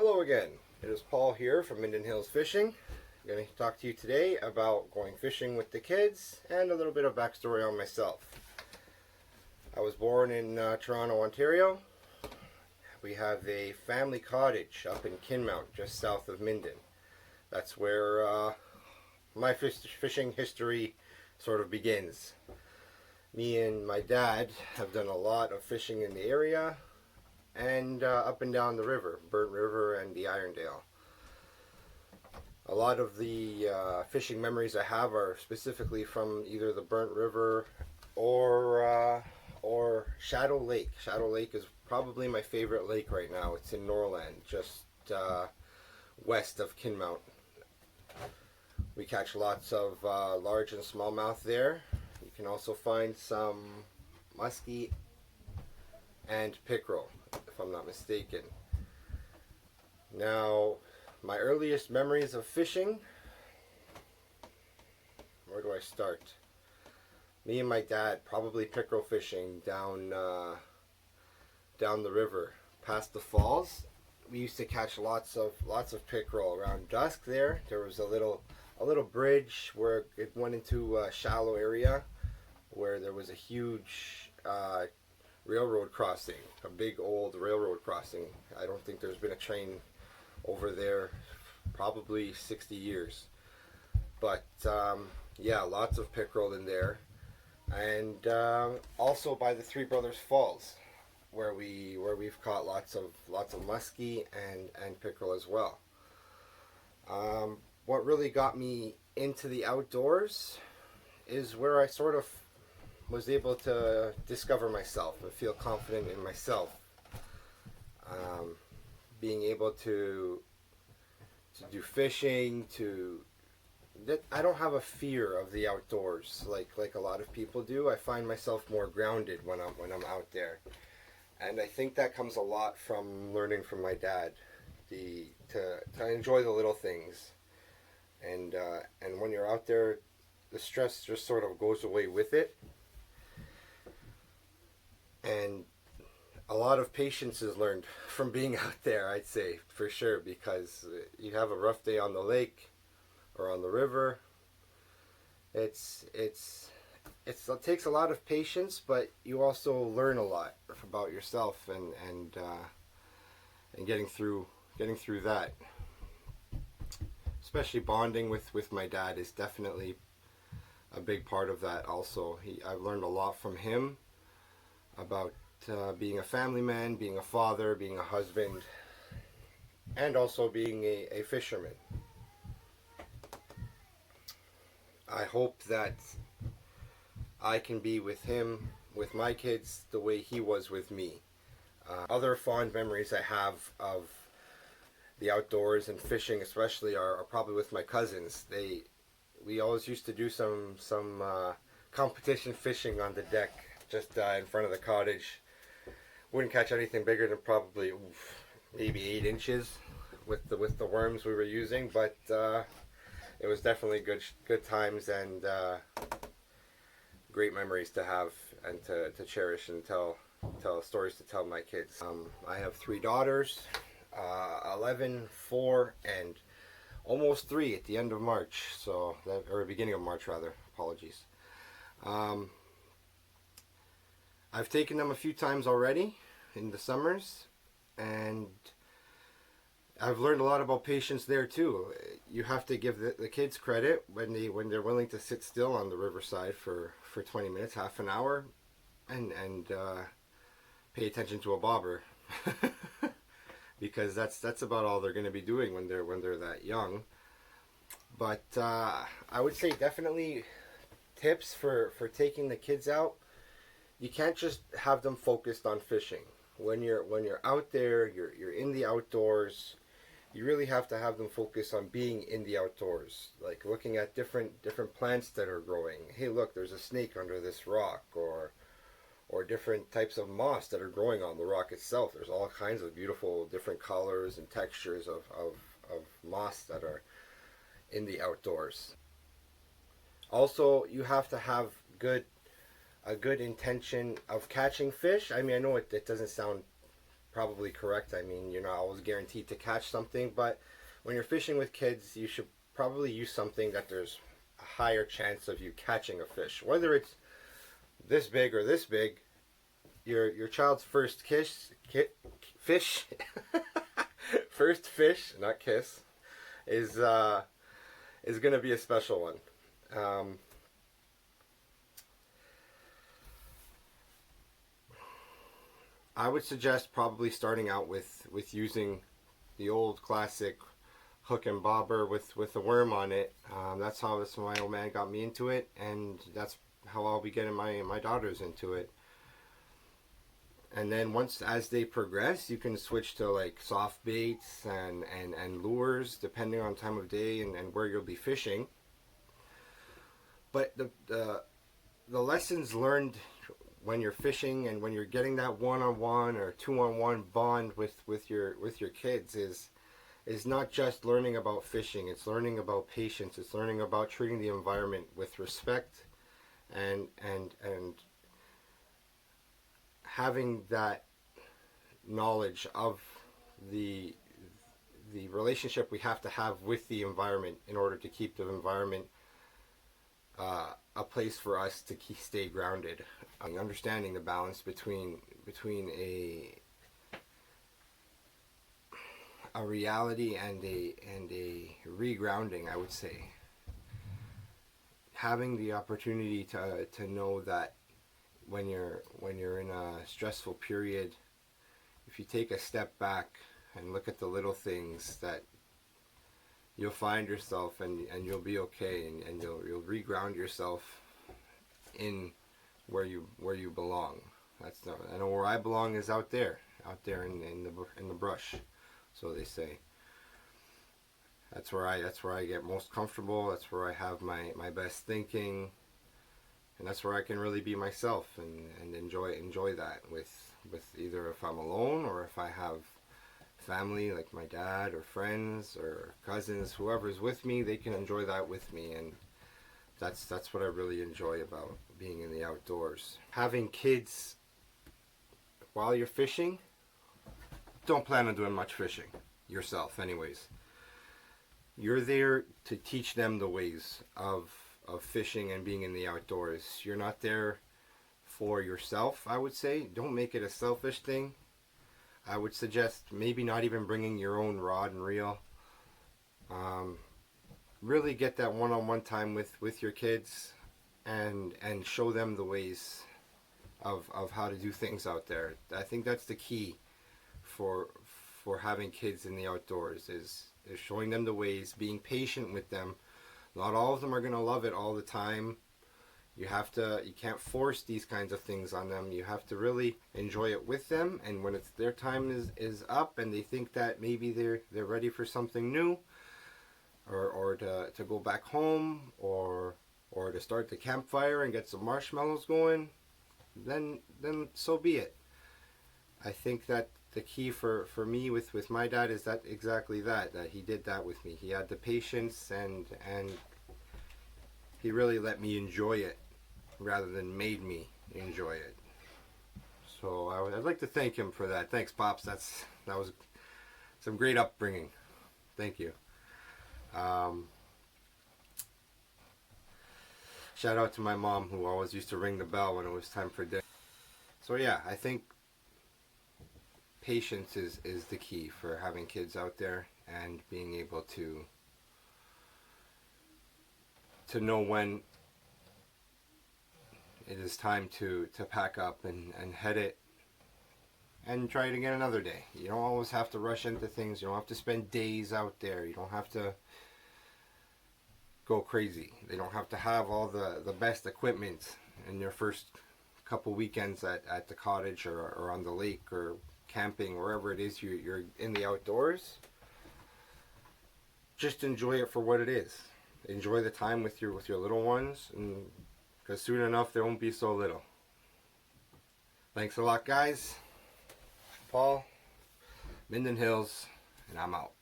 Hello again. It is Paul here from Minden Hills Fishing. I'm going to talk to you today about going fishing with the kids and a little bit of backstory on myself. I was born in Toronto, Ontario. We have a family cottage up in Kinmount, just south of Minden. That's where my fishing history sort of begins. Me and my dad have done a lot of fishing in the area and up and down the river, Burnt River and the Irondale. A lot of the fishing memories I have are specifically from either the Burnt River or Shadow Lake. Shadow Lake is probably my favorite lake right now. It's in Norland, just west of Kinmount. We catch lots of large and smallmouth there. You can also find some muskie and pickerel, if I'm not mistaken. Now, my earliest memories of fishing, where do I start? Me and my dad probably pickerel fishing down the river, past the falls. We used to catch lots of pickerel around dusk there. There was a little bridge where it went into a shallow area where there was a huge railroad crossing, a big old railroad crossing. I don't think there's been a train over there probably 60 years. But yeah, lots of pickerel in there. And also by the Three Brothers Falls, where we've caught lots of muskie and pickerel as well. What really got me into the outdoors is where I sort of was able to discover myself and feel confident in myself. Being able to do fishing, I don't have a fear of the outdoors like a lot of people do. I find myself more grounded when I'm out there, and I think that comes a lot from learning from my dad, to enjoy the little things, and when you're out there, the stress just sort of goes away with it. And a lot of patience is learned from being out there, I'd say, for sure, because you have a rough day on the lake or on the river. It takes a lot of patience, but you also learn a lot about yourself and getting through that. Especially bonding with my dad is definitely a big part of that. Also, I've learned a lot from him about being a family man, being a father, being a husband, and also being a fisherman. I hope that I can be with him, with my kids, the way he was with me. Other fond memories I have of the outdoors and fishing especially are probably with my cousins. We always used to do some competition fishing on the deck just in front of the cottage. Wouldn't catch anything bigger than probably maybe 8 inches with the worms we were using, but it was definitely good times and great memories to have and to cherish and tell stories to tell my kids. I have 3 daughters, 11, 4, and almost 3 at the end of March, or beginning of March rather. Apologies. I've taken them a few times already in the summers, and I've learned a lot about patience there too. You have to give the kids credit when they're willing to sit still on the riverside for 20 minutes, half an hour, and pay attention to a bobber, because that's about all they're going to be doing when they're that young. But I would say definitely tips for taking the kids out. You can't just have them focused on fishing. When you're out there, you're in the outdoors. You really have to have them focus on being in the outdoors, like looking at different plants that are growing. Hey, look, there's a snake under this rock, or different types of moss that are growing on the rock itself. There's all kinds of beautiful different colors and textures of moss that are in the outdoors. Also, you have to have a good intention of catching fish. I mean, I know it doesn't sound probably correct. I mean, you're not always guaranteed to catch something, but when you're fishing with kids, you should probably use something that there's a higher chance of you catching a fish. Whether it's this big or this big, your child's first fish, first fish, not kiss, is going to be a special one. I would suggest probably starting out with using the old classic hook and bobber with a worm on it. That's how my old man got me into it, and that's how I'll be getting my daughters into it. And then as they progress, you can switch to like soft baits and lures depending on time of day and where you'll be fishing. But the lessons learned when you're fishing and when you're getting that one-on-one or two-on-one bond with your kids is not just learning about fishing. It's learning about patience. It's learning about treating the environment with respect and having that knowledge of the relationship we have to have with the environment in order to keep the environment a place for us to stay grounded. Understanding the balance between a reality and a regrounding, I would say. Having the opportunity to know that when you're in a stressful period, if you take a step back and look at the little things, that you'll find yourself and you'll be okay, and you'll reground yourself in where you belong. I know where I belong is out there in the brush, so they say. That's where I get most comfortable. That's where I have my best thinking, and that's where I can really be myself and enjoy that with either if I'm alone or if I have family like my dad or friends or cousins, whoever's with me, they can enjoy that with me. And that's what I really enjoy about being in the outdoors. Having kids while you're fishing, don't plan on doing much fishing yourself anyways. You're there to teach them the ways of fishing and being in the outdoors. You're not there for yourself, I would say. Don't make it a selfish thing. I would suggest maybe not even bringing your own rod and reel. Really get that one-on-one time with your kids and show them the ways of how to do things out there. I think that's the key for having kids in the outdoors is showing them the ways, being patient with them. Not all of them are going to love it all the time. You can't force these kinds of things on them. You have to really enjoy it with them, and when it's their time is up and they think that maybe they're ready for something new, or to go back home, or to start the campfire and get some marshmallows going, then so be it. I think that the key for me with my dad is that exactly that he did that with me. He had the patience and he really let me enjoy it rather than made me enjoy it. So I'd like to thank him for that. Thanks, Pops. That was some great upbringing. Thank you. Shout out to my mom, who always used to ring the bell when it was time for dinner. So yeah, I think patience is the key for having kids out there and being able to know when it is time to pack up and head it and try it again another day. You don't always have to rush into things. You don't have to spend days out there. You don't have to go crazy. They don't have to have all the best equipment in your first couple weekends at the cottage or on the lake or camping, wherever it is you're in the outdoors. Just enjoy it for what it is. Enjoy the time with your little ones, and because soon enough they won't be so little. Thanks a lot, guys. Paul, Minden Hills, and I'm out.